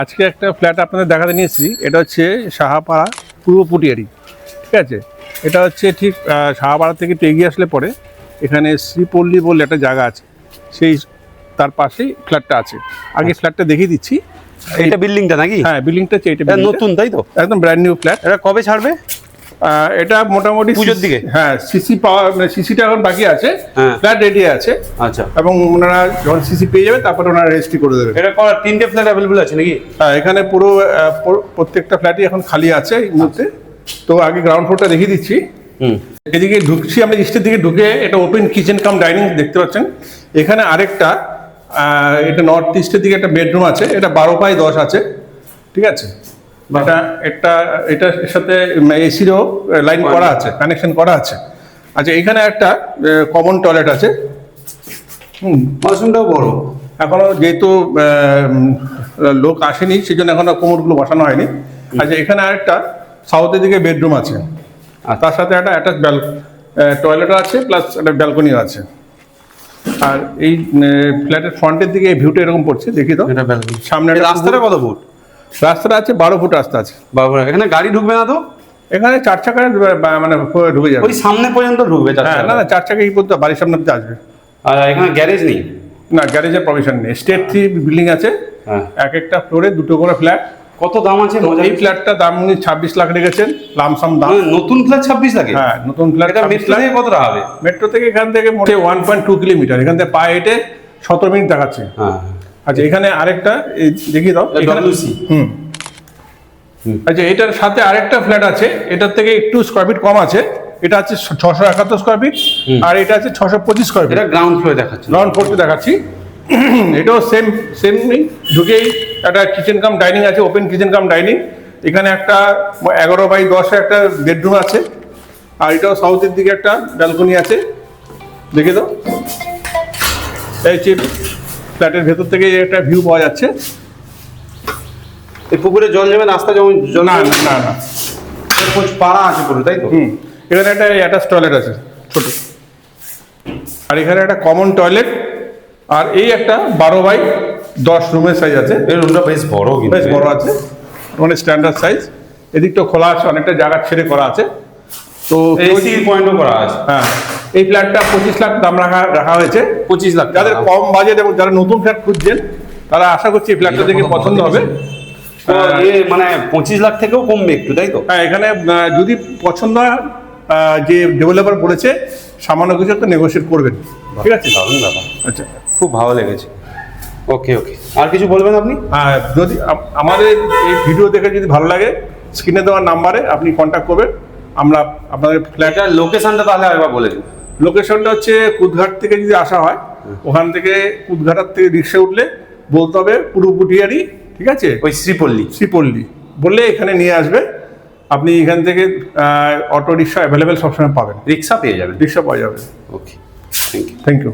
আজকে একটা ফ্ল্যাট আপনাদের দেখাতে নিয়েছি। এটা হচ্ছে সাহাপাড়া পূর্ব পুটিয়ারি, ঠিক আছে। এটা হচ্ছে ঠিক সাহাপাড়া থেকে একটু এগিয়ে আসলে পরে এখানে শ্রীপল্লী বলে একটা জায়গা আছে, সেই তার পাশেই ফ্ল্যাটটা আছে। আগে ফ্ল্যাটটা দেখিয়ে দিচ্ছি। এইটা বিল্ডিংটা নাকি? হ্যাঁ, বিল্ডিংটা হচ্ছে, এটা নতুন, তাই তো? একদম ব্র্যান্ড নিউ ফ্ল্যাট। এটা কবে ছাড়বে? এটা মোটামুটি পুজোর দিকে। হ্যাঁ, সিসি পাওয়া, মানে সিসিটা এখন বাকি আছে, ফ্ল্যাট রেডি আছে। আচ্ছা, এবং ওনারা যখন সিসি পেয়ে যাবে তারপরে ওনারা রেজিস্ট্রি করে দেবে। এটা তিনটে ফ্ল্যাট অ্যাভেলেবল আছে নাকি? হ্যাঁ, এখানে পুরো প্রত্যেকটা ফ্ল্যাটই এখন খালি আছে এই মুহূর্তে। তো আগে গ্রাউন্ড ফ্লোরটা দেখিয়ে দিচ্ছি। এদিকে ঢুকছি আমরা, ইস্টের দিকে ঢুকে এটা ওপেন কিচেন কাম ডাইনিং দেখতে পাচ্ছেন। এখানে আরেকটা এটা নর্থ ইস্টের দিকে একটা বেডরুম আছে, এটা 12x10 আছে, ঠিক আছে। এটার সাথে এসিরও লাইন করা আছে, কানেকশন করা আছে। আচ্ছা, এখানে একটা কমন টয়লেট আছে। বাথরুমটাও বড়। এখনো যেহেতু লোক আসেনি সেই জন্য এখনো কোমরগুলো বসানো হয়নি। আচ্ছা, এখানে আরেকটা সাউথের দিকে বেডরুম আছে, আর তার সাথে একটা অ্যাটাচ টয়লেটও আছে, প্লাস একটা ব্যালকনিও আছে। আর এই ফ্ল্যাটের ফ্রন্টের দিকে এই ভিউটা এরকম পড়ছে, দেখি তো। সামনে রাস্তাটা কত ফুট? রাস্তাটা আছে 12 ফুট রাস্তা আছে। এখানে গাড়ি ঢুকবে না তো? এখানে 4 চাকা মানে ঢুকে যাবে, ওই সামনে পর্যন্ত ঢুকবে। হ্যাঁ, না 4 চাকা এই পর্যন্ত বাড়ির সামনে আসবে। আর এখানে গ্যারেজ নেই? না, গ্যারেজের প্রভিশন নেই। স্টেট 3 বিল্ডিং আছে, এক একটা ফ্লোরে 2টো করে ফ্ল্যাট। কত দাম আছে? এই ফ্ল্যাটটা দাম উনি 26 লাখ রেখেছেন, লামসাম দাম। নতুন ফ্ল্যাট 26 লাখে? হ্যাঁ, নতুন ফ্ল্যাট। এটা মেট্রো থেকে কতটা হবে? মেট্রো থেকে এখান থেকে মোটে 1.2 কিলোমিটার, এখান থেকে পায়ে হেঁটে 17 মিনিট দেখাচ্ছে। হ্যাঁ। আচ্ছা, এখানে আরেকটা দেখিয়ে দাও। আচ্ছা, এটার সাথে আরেকটা ফ্ল্যাট আছে, এটার থেকে একটু স্কোয়ার ফিট কম আছে। এটা আছে 671 স্কোয়ার ফিট, আর এটা আছে 625 স্কোয়ার ফিট। এটা গ্রাউন্ড ফ্লোরে দেখাচ্ছে। গ্রাউন্ড ফ্লোরতে দেখাচ্ছি। এটাও সেম ঢুকেই একটা কিচেন কাম ডাইনিং আছে, ওপেন কিচেন কাম ডাইনিং। এখানে একটা 11x10 একটা বেডরুম আছে, আর এটাও সাউথের দিকে একটা ব্যালকনি আছে, দেখে দাও। এই ফ্ল্যাটের ভেতর থেকে একটা ভিউ পাওয়া যাচ্ছে। এই পুকুরে জল যাবে, রাস্তা যেমন জল? না না না, পাড়া আছে পুরো, তাই তো? এখানে একটা অ্যাটাচ টয়লেট আছে ছোট, আর এখানে একটা কমন টয়লেট, আর এই একটা 12x10 রুমের সাইজ আছে। এই রুমটা বেশ বড়, বেশ বড় আছে, মানে স্ট্যান্ডার্ড সাইজ। এদিকটা খোলা আছে, অনেকটা জায়গা ছেড়ে করা আছে। তো এসি পয়েন্টও করা আছে। হ্যাঁ, এই ফ্ল্যাটটা 25 লাখ দাম রাখা হয়েছে। 25 লাখ। যাদের কম বাজেট এবং যারা নতুন ফ্ল্যাট খুঁজছেন, তারা আশা করছি এই ফ্ল্যাটটা দেখে পছন্দ হবে। মানে 25 লাখ থেকেও কমবে একটু, তাই তো? হ্যাঁ, এখানে যদি পছন্দ হয়, যে ডেভেলপার বলেছে সামান্য কিছু একটা নেগোশিয়েট করবেন, ঠিক আছে। দারুণ দাদা, আচ্ছা, খুব ভালো লেগেছে। ওকে, আর কিছু বলবেন আপনি? যদি আমাদের এই ভিডিও দেখে যদি ভালো লাগে, স্ক্রিনে দেওয়ার নাম্বারে আপনি কন্ট্যাক্ট করবেন। আমরা আপনাদের ফ্ল্যাটের লোকেশনটা তাহলে আরেকবার বলে দিন। লোকেশনটা হচ্ছে কুদঘাট থেকে যদি আসা হয়, ওখান থেকে কুদঘাটার থেকে রিক্সা উঠলে বলতে হবে পূর্ব পুটিয়ারি, ঠিক আছে। ওই শ্রীপল্লী বললে এখানে নিয়ে আসবে। আপনি এখান থেকে অটো রিক্সা অ্যাভেলেবেল সবসময় পাবেন, রিক্সা পেয়ে যাবেন। রিক্সা পাওয়া যাবে। ওকে, থ্যাংক ইউ।